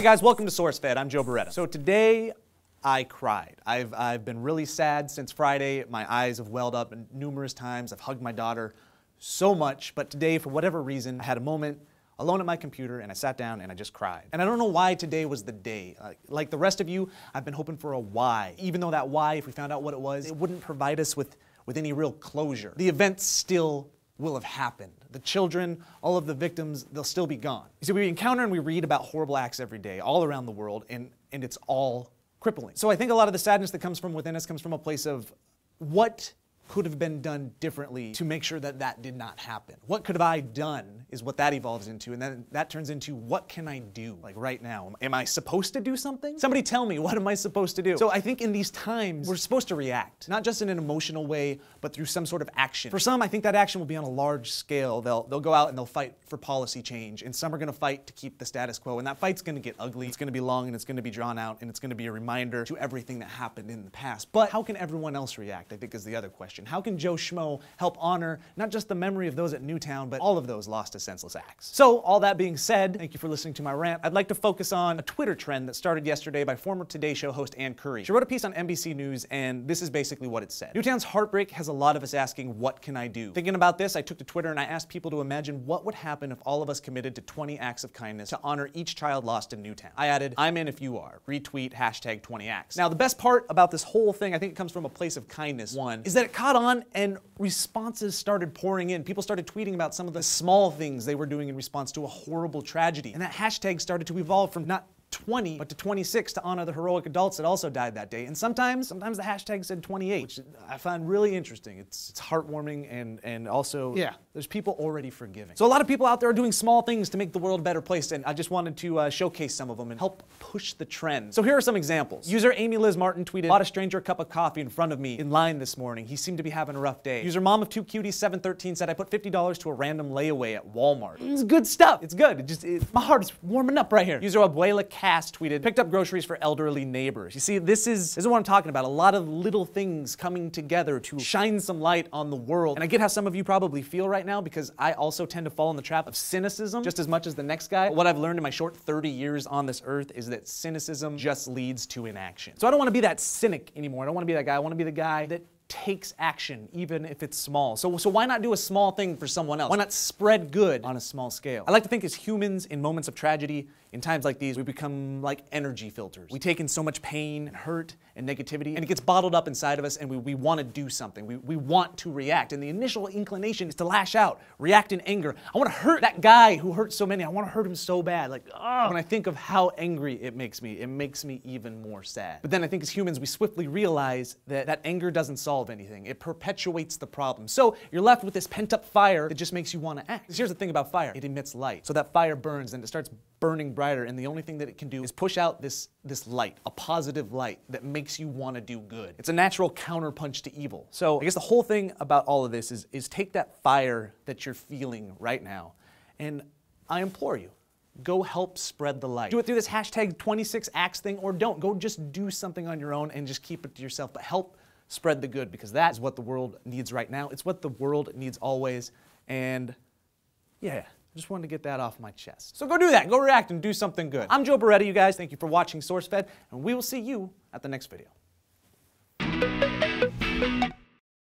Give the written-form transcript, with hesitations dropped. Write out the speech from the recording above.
guys, welcome to SourceFed. I'm Joe Beretta. So today I cried. I've been really sad since Friday. My eyes have welled up numerous times. I've hugged my daughter so much, but today, for whatever reason, I had a moment alone at my computer and I sat down and I just cried. And I don't know why today was the day. Like the rest of you, I've been hoping for a why. Even though that why, if we found out what it was, it wouldn't provide us with any real closure. The event still will have happened. The children, all of the victims, they'll still be gone. You see, we encounter and we read about horrible acts every day, all around the world, and it's all crippling. So I think a lot of the sadness that comes from within us comes from a place of what could have been done differently to make sure that that did not happen. What could have I done is what that evolves into, and then that turns into what can I do, like right now? Am I supposed to do something? Somebody tell me, what am I supposed to do? So I think in these times, we're supposed to react, not just in an emotional way, but through some sort of action. For some, I think that action will be on a large scale. They'll go out and they'll fight for policy change, and some are gonna fight to keep the status quo, and that fight's gonna get ugly, it's gonna be long, and it's gonna be drawn out, and it's gonna be a reminder to everything that happened in the past. But how can everyone else react, I think is the other question. How can Joe Schmo help honor not just the memory of those at Newtown, but all of those lost to senseless acts? So, all that being said, thank you for listening to my rant. I'd like to focus on a Twitter trend that started yesterday by former Today Show host Ann Curry. She wrote a piece on NBC News, and this is basically what it said. Newtown's heartbreak has a lot of us asking, what can I do? Thinking about this, I took to Twitter and I asked people to imagine what would happen if all of us committed to 20 acts of kindness to honor each child lost in Newtown. I added, I'm in if you are. Retweet, hashtag 20 acts. Now, the best part about this whole thing, I think it comes from a place of kindness. One, is that it caught on and responses started pouring in. People started tweeting about some of the small things they were doing in response to a horrible tragedy. And that hashtag started to evolve from not 20, but to 26 to honor the heroic adults that also died that day. And sometimes the hashtag said 28, which I find really interesting. It's heartwarming and also, yeah, there's people already forgiving. So a lot of people out there are doing small things to make the world a better place, and I just wanted to showcase some of them and help push the trend. So here are some examples. User Amy Liz Martin tweeted, bought a stranger a cup of coffee in front of me in line this morning. He seemed to be having a rough day. User Mom of Two Cuties 713 said, I put $50 to a random layaway at Walmart. It's good stuff. It's good. My heart is warming up right here. User Abuela Cass tweeted, picked up groceries for elderly neighbors. You see, this is what I'm talking about. A lot of little things coming together to shine some light on the world. And I get how some of you probably feel right now, because I also tend to fall in the trap of cynicism just as much as the next guy. But what I've learned in my short 30 years on this earth is that cynicism just leads to inaction. So I don't want to be that cynic anymore. I don't want to be that guy. I want to be the guy that takes action, even if it's small. So why not do a small thing for someone else? Why not spread good on a small scale? I like to think as humans, in moments of tragedy, in times like these, we become like energy filters. We take in so much pain and hurt and negativity, and it gets bottled up inside of us, and we want to do something. We want to react, and the initial inclination is to lash out, react in anger. I want to hurt that guy who hurt so many. I want to hurt him so bad. Like, oh. When I think of how angry it makes me even more sad. But then I think as humans, we swiftly realize that anger doesn't solve anything. It perpetuates the problem. So you're left with this pent-up fire that just makes you want to act. Because here's the thing about fire. It emits light. So that fire burns, and it starts burning brighter, and the only thing that it can do is push out this light, a positive light that makes you want to do good. It's a natural counterpunch to evil. So I guess the whole thing about all of this is take that fire that you're feeling right now, and I implore you, go help spread the light. Do it through this hashtag 26 acts thing, or don't. Go just do something on your own and just keep it to yourself, but help spread the good, because that is what the world needs right now. It's what the world needs always, and yeah. I just wanted to get that off my chest. So go do that. Go react and do something good. I'm Joe Beretta, you guys. Thank you for watching SourceFed, and we will see you at the next video.